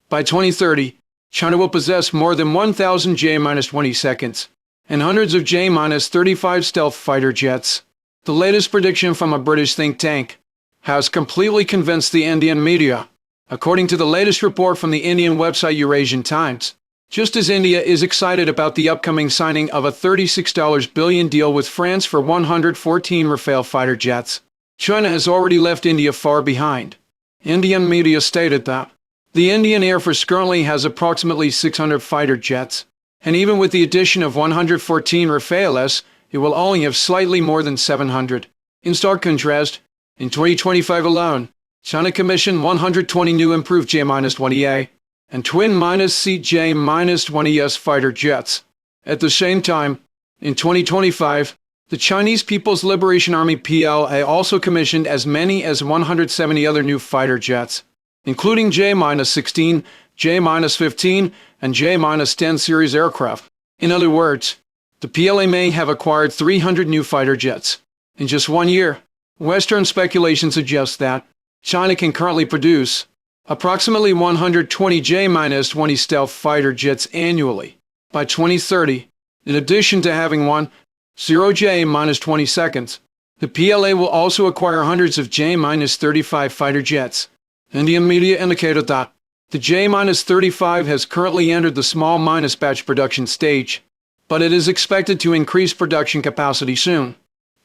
By 2030, China will possess more than 1,000 J-20 seconds and hundreds of J-35 stealth fighter jets. The latest prediction from a British think tank has completely convinced the Indian media. According to the latest report from the Indian website Eurasian Times, just as India is excited about the upcoming signing of a $36 billion deal with France for 114 Rafale fighter jets, China has already left India far behind. Indian media stated that the Indian Air Force currently has approximately 600 fighter jets, and even with the addition of 114 Rafales, it will only have slightly more than 700. In stark contrast, in 2025 alone, China commissioned 120 new improved J-20A and twin-seat J-20S fighter jets. At the same time, in 2025, the Chinese People's Liberation Army PLA also commissioned as many as 170 other new fighter jets, including J-16, J-15, and J-10 series aircraft. In other words, the PLA may have acquired 300 new fighter jets in just 1 year. Western speculation suggests that China can currently produce approximately 120 J-20 stealth fighter jets annually. By 2030, in addition to having 10 J-20 seconds, the PLA will also acquire hundreds of J-35 fighter jets. Indian media indicated that the J-35 has currently entered the small batch production stage, but it is expected to increase production capacity soon.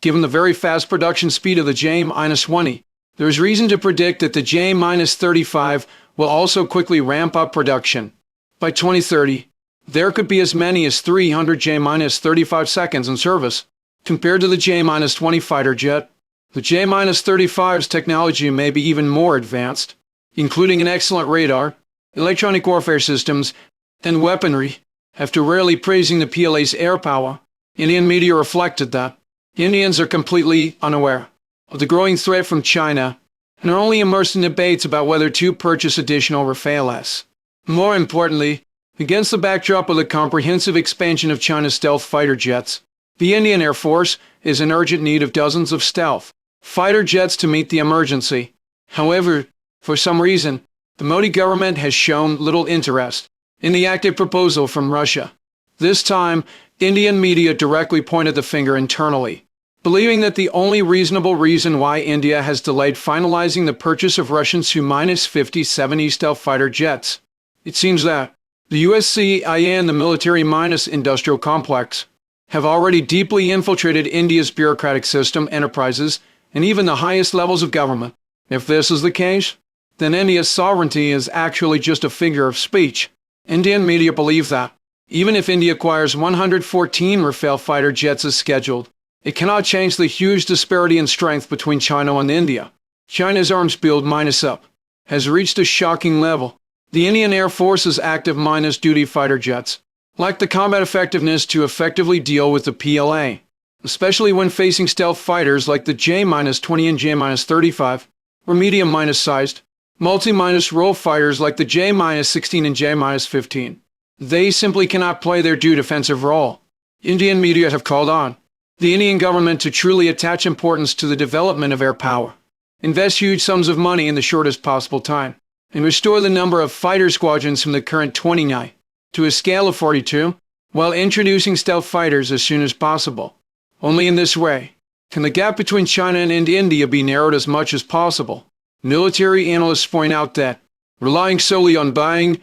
Given the very fast production speed of the J-20, there is reason to predict that the J-35 will also quickly ramp up production. By 2030, there could be as many as 300 J-35 seconds in service. Compared to the J-20 fighter jet, the J-35's technology may be even more advanced, including an excellent radar, electronic warfare systems, and weaponry. After rarely praising the PLA's air power, Indian media reflected that Indians are completely unaware of the growing threat from China and are only immersed in debates about whether to purchase additional Rafales. More importantly, against the backdrop of the comprehensive expansion of China's stealth fighter jets, the Indian Air Force is in urgent need of dozens of stealth fighter jets to meet the emergency. However, for some reason, the Modi government has shown little interest in the active proposal from Russia. This time, Indian media directly pointed the finger internally, believing that the only reasonable reason why India has delayed finalizing the purchase of Russian Su-50-70 stealth fighter jets. It seems that the USCIA and the military-industrial complex have already deeply infiltrated India's bureaucratic system, enterprises, and even the highest levels of government. If this is the case, then India's sovereignty is actually just a figure of speech. Indian media believe that, even if India acquires 114 Rafale fighter jets as scheduled, it cannot change the huge disparity in strength between China and India. China's arms build -up has reached a shocking level. The Indian Air Force's active -duty fighter jets lack the combat effectiveness to effectively deal with the PLA, especially when facing stealth fighters like the J-20 and J-35, or medium-sized, multi-role fighters like the J-16 and J-15. They simply cannot play their due defensive role. Indian media have called on the Indian government to truly attach importance to the development of air power, invest huge sums of money in the shortest possible time, and restore the number of fighter squadrons from the current 29 to a scale of 42, while introducing stealth fighters as soon as possible. Only in this way can the gap between China and India be narrowed as much as possible. Military analysts point out that relying solely on buying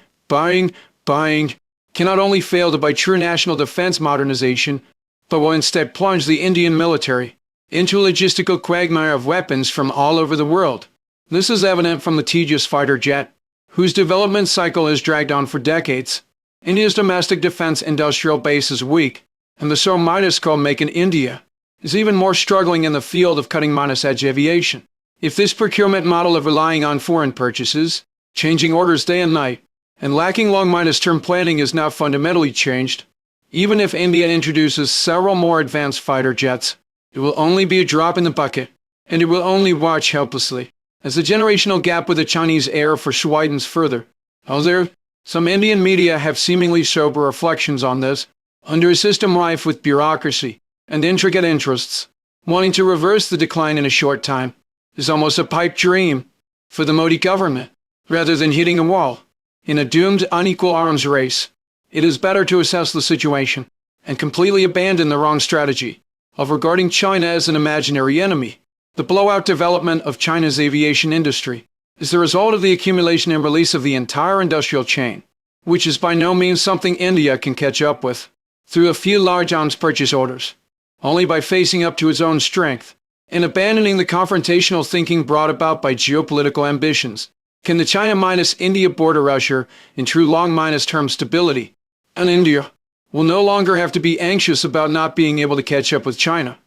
cannot only fail to buy true national defense modernization, but will instead plunge the Indian military into a logistical quagmire of weapons from all over the world. This is evident from the Tejas fighter jet, whose development cycle has dragged on for decades. India's domestic defense industrial base is weak, and the so-Midas called Make in India is even more struggling in the field of cutting-edge aviation. If this procurement model of relying on foreign purchases, changing orders day and night, and lacking long-term planning is now fundamentally changed, even if India introduces several more advanced fighter jets, it will only be a drop in the bucket, and it will only watch helplessly as the generational gap with the Chinese Air Force widens further. Although some Indian media have seemingly sober reflections on this, under a system rife with bureaucracy and intricate interests, wanting to reverse the decline in a short time is almost a pipe dream for the Modi government. Rather than hitting a wall, In a doomed, unequal arms race, it is better to assess the situation and completely abandon the wrong strategy of regarding China as an imaginary enemy. The blowout development of China's aviation industry is the result of the accumulation and release of the entire industrial chain, which is by no means something India can catch up with through a few large arms purchase orders. Only by facing up to its own strength and abandoning the confrontational thinking brought about by geopolitical ambitions can the China-India border usher in true long-term stability. And India will no longer have to be anxious about not being able to catch up with China.